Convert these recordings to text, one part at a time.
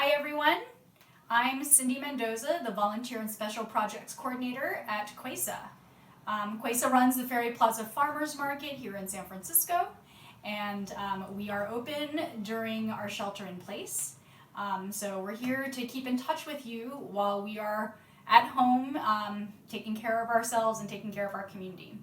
Hi everyone, I'm Cindy Mendoza, the Volunteer and Special Projects Coordinator at CUESA. CUESA runs the Ferry Plaza Farmers Market here in San Francisco, and we are open during our shelter in place. So we're here to keep in touch with you while we are at home, taking care of ourselves and taking care of our community.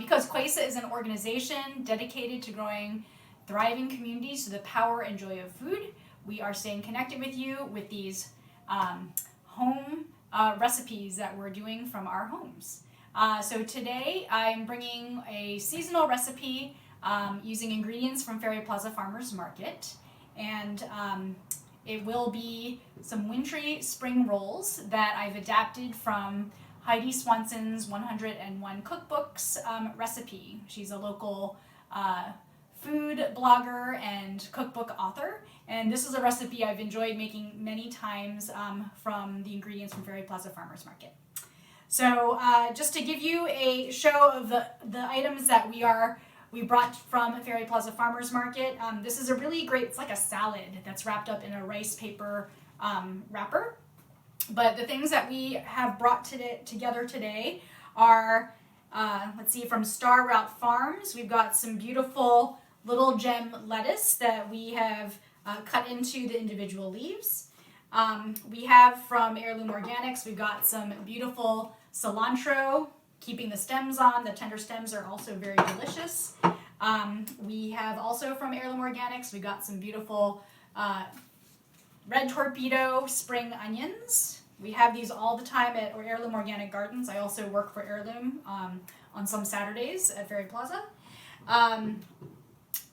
Because CUESA is an organization dedicated to growing thriving communities through the power and joy of food, we are staying connected with you with these home recipes that we're doing from our homes. So today I'm bringing a seasonal recipe using ingredients from Ferry Plaza Farmers Market, and it will be some wintry spring rolls that I've adapted from Heidi Swanson's 101 Cookbooks recipe. She's a local food blogger and cookbook author, and this is a recipe I've enjoyed making many times from the ingredients from Ferry Plaza Farmers Market. So just to give you a show of the items that we brought from Ferry Plaza Farmers Market, this is a really great, it's like a salad that's wrapped up in a rice paper wrapper. But the things that we have brought together today are, let's see, from Star Route Farms, we've got some beautiful little gem lettuce that we have cut into the individual leaves. We have from Heirloom Organics, we've got some beautiful cilantro, keeping the stems on. The tender stems are also very delicious. We have also from Heirloom Organics, we've got some beautiful red torpedo spring onions. We have these all the time at Heirloom Organic Gardens. I also work for Heirloom on some Saturdays at Ferry Plaza.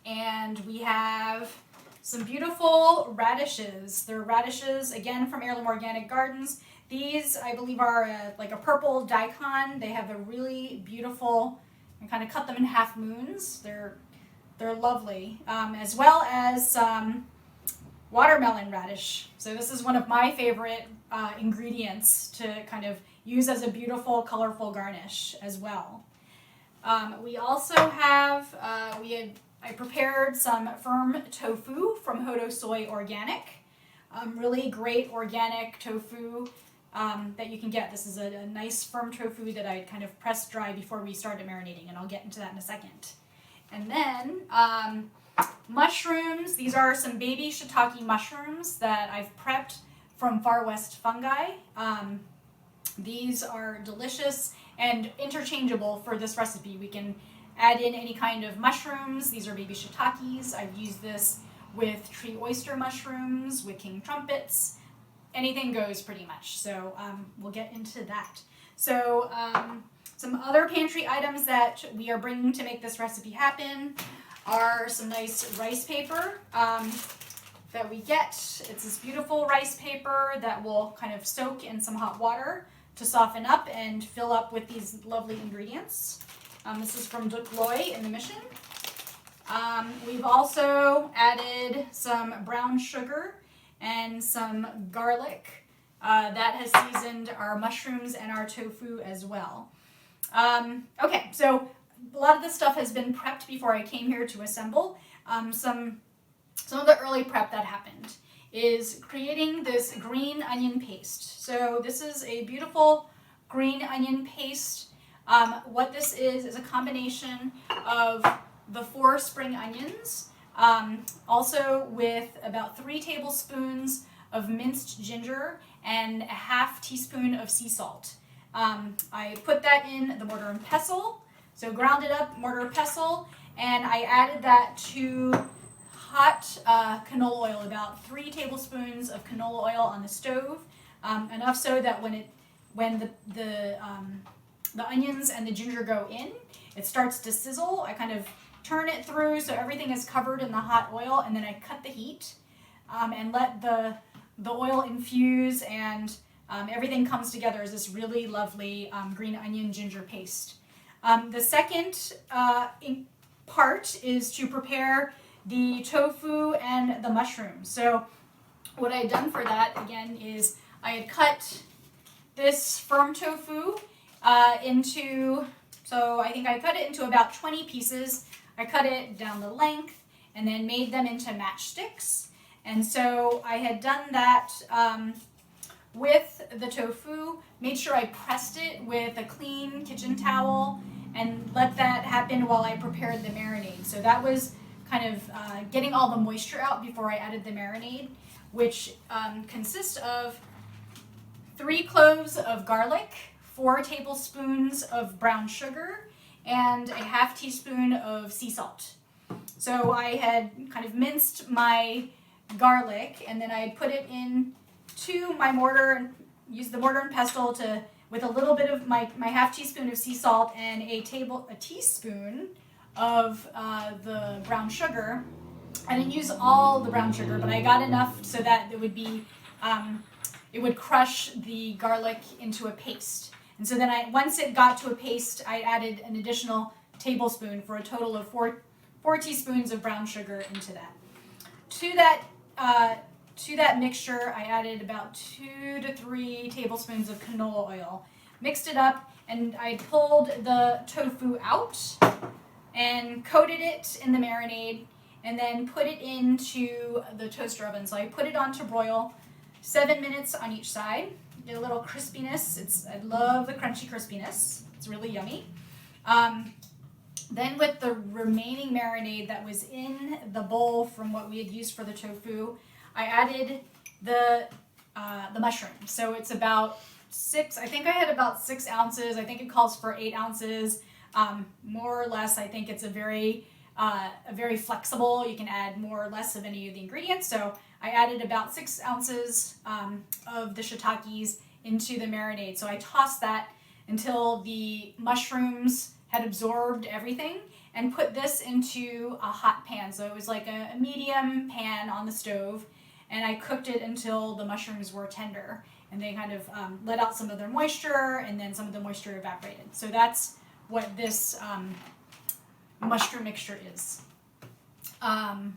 And we have some beautiful radishes. They're radishes, again, from Heirloom Organic Gardens. These, I believe, are like a purple daikon. They have a really beautiful, I kind of cut them in half moons. They're lovely, as well as watermelon radish. So this is one of my favorite ingredients to kind of use as a beautiful, colorful garnish as well. We also have, I prepared some firm tofu from Hodo Soy Organic. Really great organic tofu that you can get. This is a nice firm tofu that I kind of pressed dry before we started marinating, and I'll get into that in a second. And then mushrooms. These are some baby shiitake mushrooms that I've prepped from Far West Fungi. These are delicious and interchangeable for this recipe. We can add in any kind of mushrooms. These are baby shiitakes. I've used this with tree oyster mushrooms, with king trumpets. Anything goes pretty much. So we'll get into that. So some other pantry items that we are bringing to make this recipe happen are some nice rice paper that we get. It's this beautiful rice paper that will kind of soak in some hot water to soften up and fill up with these lovely ingredients. This is from Duc Loy in the Mission. We've also added some brown sugar and some garlic that has seasoned our mushrooms and our tofu as well. Okay, so a lot of this stuff has been prepped before I came here to assemble. Some of the early prep that happened is creating this green onion paste. So this is a beautiful green onion paste. What this is a combination of the 4 spring onions, also with about 3 tablespoons of minced ginger and a ½ teaspoon of sea salt. I put that in the mortar and pestle, so ground it up, mortar and pestle, and I added that to hot canola oil, about 3 tablespoons of canola oil on the stove, enough so that when the onions and the ginger go in, it starts to sizzle. I kind of turn it through so everything is covered in the hot oil, and then I cut the heat and let the oil infuse, and everything comes together as this really lovely green onion ginger paste. The second part is to prepare the tofu and the mushrooms. So what I had done for that, again, is I had cut this firm tofu so I think I cut it into about 20 pieces. I cut it down the length and then made them into matchsticks. And so I had done that with the tofu, made sure I pressed it with a clean kitchen towel and let that happen while I prepared the marinade. So that was kind of getting all the moisture out before I added the marinade, which consists of 3 cloves of garlic, 4 tablespoons of brown sugar, and a half teaspoon of sea salt. So I had kind of minced my garlic, and then I had put it into my mortar and used the mortar and pestle to, with a little bit of my half teaspoon of sea salt and a teaspoon of the brown sugar. I didn't use all the brown sugar, but I got enough so that it would be it would crush the garlic into a paste. And so then once it got to a paste, I added an additional tablespoon for a total of 4 teaspoons of brown sugar into that. To that mixture, I added about 2 to 3 tablespoons of canola oil. Mixed it up, and I pulled the tofu out and coated it in the marinade, and then put it into the toaster oven. So I put it on to broil 7 minutes on each side. Get a little crispiness. I love the crunchy crispiness. It's really yummy. Then with the remaining marinade that was in the bowl from what we had used for the tofu, I added the mushroom. So it's about 6, I think I had about 6 ounces. I think it calls for 8 ounces. More or less, I think it's a very flexible. You can add more or less of any of the ingredients. So I added about 6 ounces of the shiitakes into the marinade. So I tossed that until the mushrooms had absorbed everything, and put this into a hot pan. So it was like a medium pan on the stove, and I cooked it until the mushrooms were tender, and they kind of let out some of their moisture, and then some of the moisture evaporated. So that's what this mushroom mixture is. And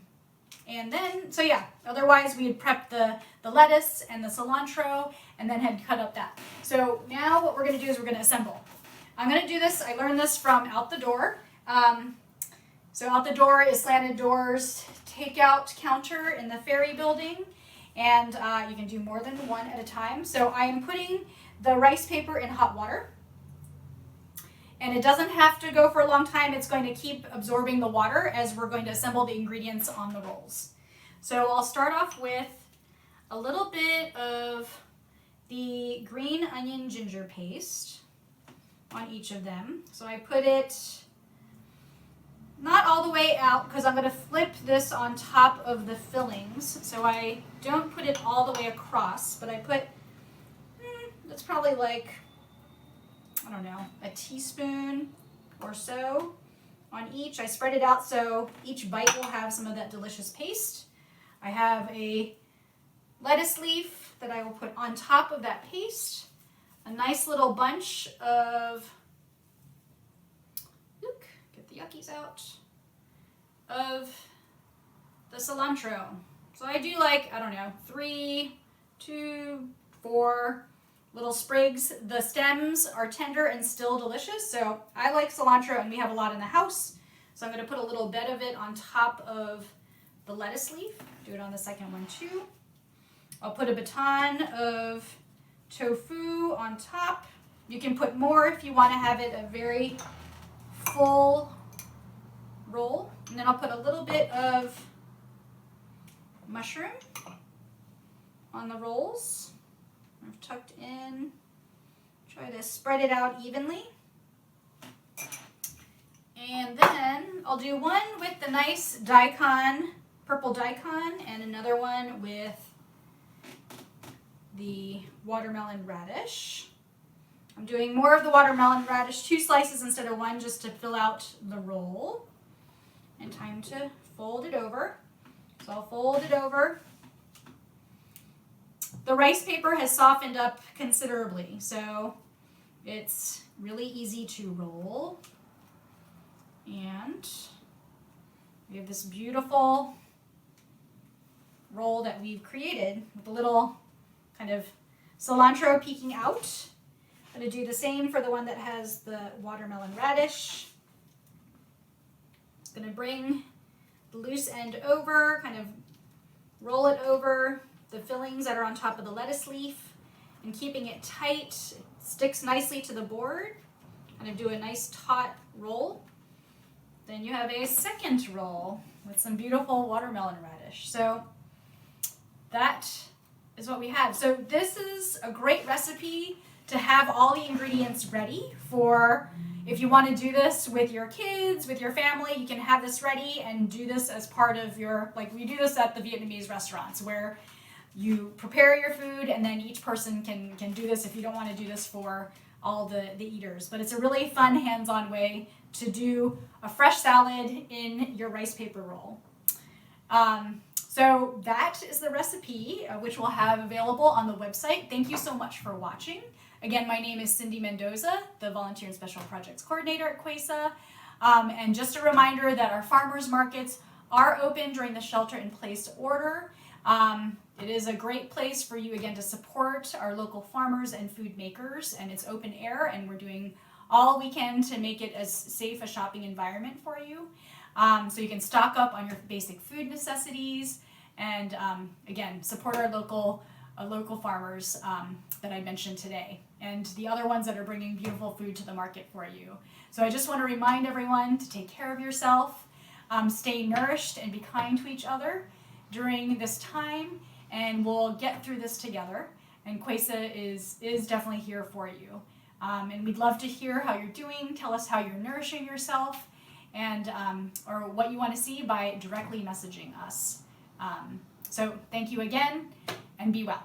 then, so yeah, otherwise we had prepped the lettuce and the cilantro, and then had cut up that. So now what we're going to do is we're going to assemble. I'm going to do this, I learned this from Out the Door. So Out the Door is slanted doors takeout counter in the Ferry building, and you can do more than one at a time. So I am putting the rice paper in hot water, and it doesn't have to go for a long time. It's going to keep absorbing the water as we're going to assemble the ingredients on the rolls. So I'll start off with a little bit of the green onion ginger paste on each of them. So I put it not all the way out, because I'm going to flip this on top of the fillings. So I don't put it all the way across, but I put, that's probably like, I don't know, a teaspoon or so on each. I spread it out so each bite will have some of that delicious paste. I have a lettuce leaf that I will put on top of that paste. A nice little bunch of, get the yuckies out, of the cilantro. So I do like, I don't know, 3, 2, 4 little sprigs. The stems are tender and still delicious, so I like cilantro, and we have a lot in the house. So I'm going to put a little bit of it on top of the lettuce leaf. Do it on the second one too. I'll put a baton of tofu on top. You can put more if you want to have it a very full roll. And then I'll put a little bit of mushroom on the rolls. I've tucked in. Try to spread it out evenly. And then I'll do one with the nice daikon, purple daikon, and another one with the watermelon radish. I'm doing more of the watermelon radish, 2 slices instead of 1, just to fill out the roll. And time to fold it over. So I'll fold it over. The rice paper has softened up considerably, so it's really easy to roll. And we have this beautiful roll that we've created with a little kind of cilantro peeking out. I'm going to do the same for the one that has the watermelon radish. Going to bring the loose end over, kind of roll it over the fillings that are on top of the lettuce leaf, and keeping it tight, it sticks nicely to the board. Kind of do a nice taut roll. Then you have a second roll with some beautiful watermelon radish. So that is what we have. So this is a great recipe to have all the ingredients ready for. If you want to do this with your kids, with your family, you can have this ready and do this as part of your, like we do this at the Vietnamese restaurants where you prepare your food and then each person can do this if you don't want to do this for all the eaters. But it's a really fun hands-on way to do a fresh salad in your rice paper roll. So that is the recipe, which we'll have available on the website. Thank you so much for watching. Again, my name is Cindy Mendoza, the Volunteer and Special Projects Coordinator at CUESA. And just a reminder that our farmers markets are open during the shelter-in-place order. It is a great place for you, again, to support our local farmers and food makers, and it's open air, and we're doing all we can to make it as safe a shopping environment for you. So you can stock up on your basic food necessities, and again, support our local farmers that I mentioned today, and the other ones that are bringing beautiful food to the market for you. So I just want to remind everyone to take care of yourself, stay nourished, and be kind to each other during this time, and we'll get through this together. And CUESA is definitely here for you. And we'd love to hear how you're doing. Tell us how you're nourishing yourself, and or what you want to see by directly messaging us. So thank you again, and be well.